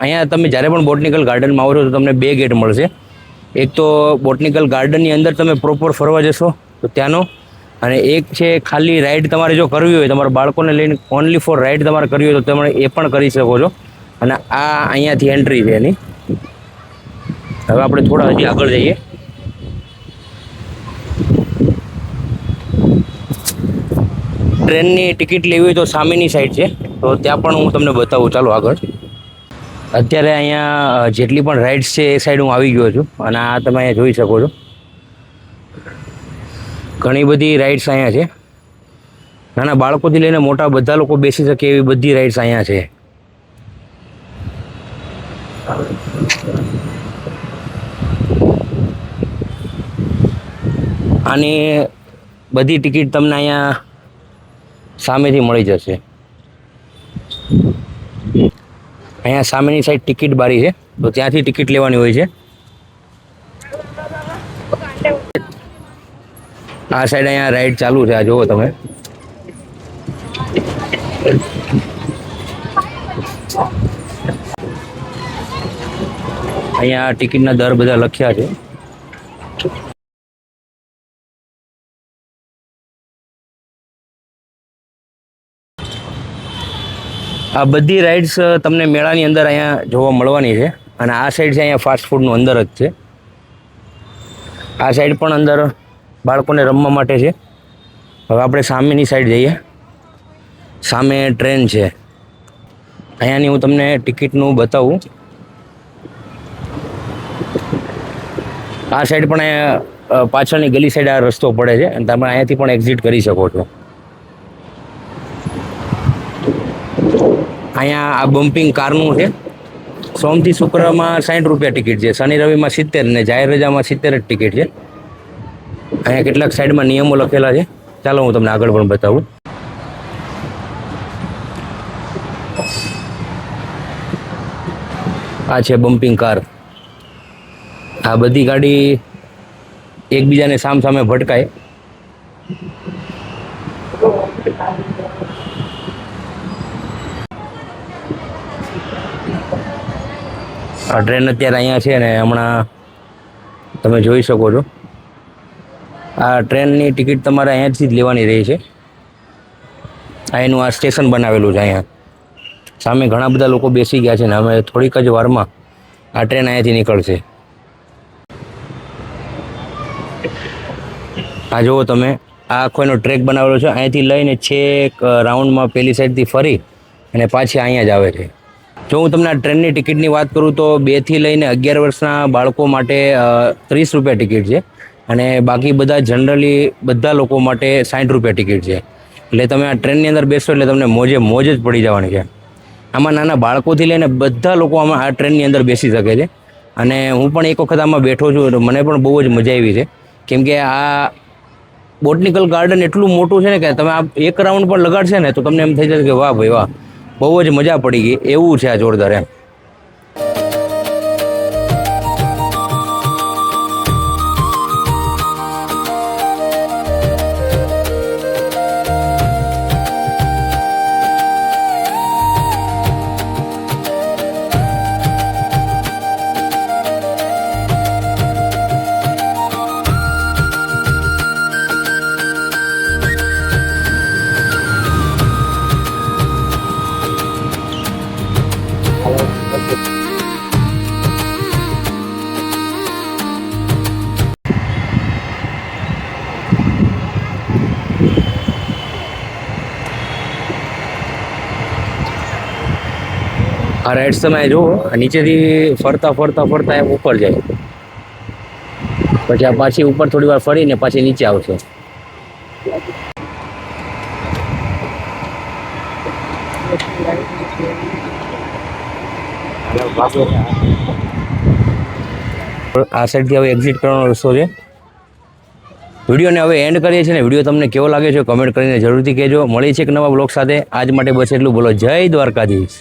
અહીંયા તમે જ્યારે પણ બોટનિકલ ગાર્ડનમાં આવો છો તો તમને 2 ગેટ મળશે. એક તો બોટનિકલ ગાર્ડનની અંદર તમે પ્રોપર ફરવા જશો તો ત્યાંનો, અને એક છે ખાલી રાઈડ તમારે જો કરવી હોય, તમારા બાળકોને લઈને ઓનલી ફોર રાઈડ તમારે કરવી હોય તો તમે એ પણ કરી શકો છો. અને આ અહીંયાથી એન્ટ્રી છે એની. હવે આપણે થોડા હજી આગળ જઈએ. ટ્રેનની ટિકિટ લેવી હોય તો સામેની સાઈડ છે, તો ત્યાં પણ હું તમને બતાવું. ચાલો આગળ. અત્યારે અહીંયા જેટલી પણ રાઇડ્સ છે એ સાઈડ હું આવી ગયો છું, અને આ તમે અહીંયા જોઈ શકો છો. ઘણી બધી રાઇડ્સ અહીંયા છે. નાના બાળકોથી લઈને મોટા બધા લોકો બેસી શકે એવી બધી રાઇડ્સ અહીંયા છે. આની બધી ટિકિટ તમને અહીંયા સામેથી મળી જશે. અહીંયા સામેની સાઈડ ટિકિટ બારી છે, તો ત્યાંથી ટિકિટ લેવાની હોય છે. આ સાઈડ અહીંયા રાઈડ ચાલુ છે, આ જુઓ તમે. અહીંયા ટિકિટના દર બધા લખ્યા છે. આ બધી રાઇડ્સ તમને મેળાની અંદર અહીંયા જોવા મળવાની છે. અને આ સાઈડ છે અહીંયા ફાસ્ટ ફૂડનું અંદર જ છે. આ સાઈડ પણ અંદર બાળકોને રમવા માટે છે. હવે આપણે સામેની સાઈડ જઈએ. સામે ટ્રેન છે. અહીંયાની હું તમને ટિકિટનું બતાવું. આ સાઈડ પણ પાછળની ગલી સાઈડ આ રસ્તો પડે છે, અને તમે અહીંયાથી પણ એક્ઝિટ કરી શકો છો. અહીંયા આ બમ્પિંગ કારનું છે. સોમથી શુક્રમાં 60 રૂપિયા ટિકિટ છે, શનિ રવિમાં 70, ને જાહેર રજામાં 70 જ ટિકિટ છે. અહીંયા કેટલાક સાઈડમાં નિયમો લખેલા છે. ચાલો હું તમને આગળ પણ બતાવું. આ છે બમ્પિંગ કાર. આ બધી ગાડી એકબીજાને સામસામે ભટકાય. આ ટ્રેન અત્યારે અહીંયા છે ને હમણાં તમે જોઈ શકો છો. આ ટ્રેનની ટિકિટ તમારે અહીંયાથી જ લેવાની રહી છે. આ એનું આ સ્ટેશન બનાવેલું છે. અહીંયા સામે ઘણા બધા લોકો બેસી ગયા છે, ને હવે થોડીક જ વારમાં આ ટ્રેન અહીંયાથી નીકળશે. આ જુઓ તમે, આ આખો એનો ટ્રેક બનાવેલો છે. અહીંયાથી લઈને છેક રાઉન્ડમાં પેલી સાઈડથી ફરી અને પાછી અહીંયા જ આવે છે. જો હું તમને આ ટ્રેનની ટિકિટની વાત કરું તો 2 થી લઈને 11 વર્ષના બાળકો માટે 30 રૂપિયા ટિકિટ છે, અને બાકી બધા જનરલી બધા લોકો માટે 60 રૂપિયા ટિકિટ છે. એટલે તમે આ ટ્રેનની અંદર બેસો એટલે તમને મોજે મોજ જ પડી જવાની છે. આમાં નાના બાળકોથી લઈને બધા લોકો આમાં આ ટ્રેનની અંદર બેસી શકે છે. અને હું પણ એક વખત આમાં બેઠો છું, તો મને પણ બહુ જ મજા આવી છે. કેમ કે આ બોટનિકલ ગાર્ડન એટલું મોટું છે ને કે તમે આ એક રાઉન્ડ પણ લગાડશે ને તો તમને એમ થઈ જશે કે વાહ ભાઈ વાહ, બહુ જ મજા પડી ગઈ. એવું છે આ જોરદાર એમ. આ રાઇડ્સ તમે જુઓ, નીચેથી ફરતા ફરતા ફરતા એમ ઉપર જાય, પછી આ પાછી ઉપર થોડી વાર ફરીને પાછી નીચે આવશે. આ સાઈડથી હવે એક્ઝિટ કરવાનો રસ્તો છે. વિડીયોને હવે એન્ડ કરીએ છીએ ને. વિડીયો તમને કેવો લાગે છે કમેન્ટ કરીને જરૂરથી કહેજો. મળી છે એક નવા બ્લોગ સાથે. આજ માટે બસ એટલું. બોલો જય દ્વારકાધીશ.